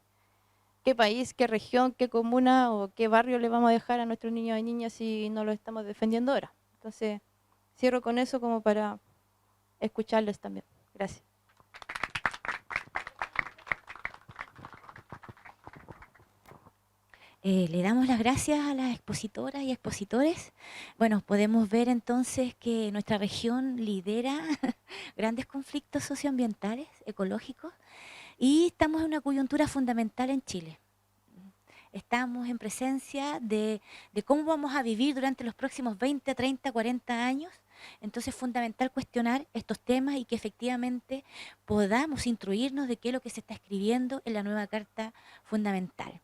país, qué región, qué comuna o qué barrio le vamos a dejar a nuestros niños y niñas si no lo estamos defendiendo ahora. Entonces, cierro con eso como para escucharles también. Gracias. Le damos las gracias a las expositoras y expositores. Bueno, podemos ver entonces que nuestra región lidera grandes conflictos socioambientales, ecológicos, y estamos en una coyuntura fundamental en Chile. Estamos en presencia de cómo vamos a vivir durante los próximos 20, 30, 40 años. Entonces es fundamental cuestionar estos temas y que efectivamente podamos instruirnos de qué es lo que se está escribiendo en la nueva Carta Fundamental.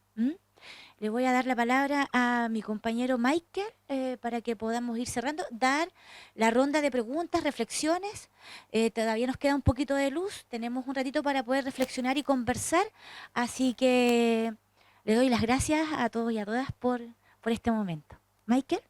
Le voy a dar la palabra a mi compañero Michael para que podamos ir cerrando, dar la ronda de preguntas, reflexiones. Todavía nos queda un poquito de luz, tenemos un ratito para poder reflexionar y conversar, así que le doy las gracias a todos y a todas por este momento. Michael.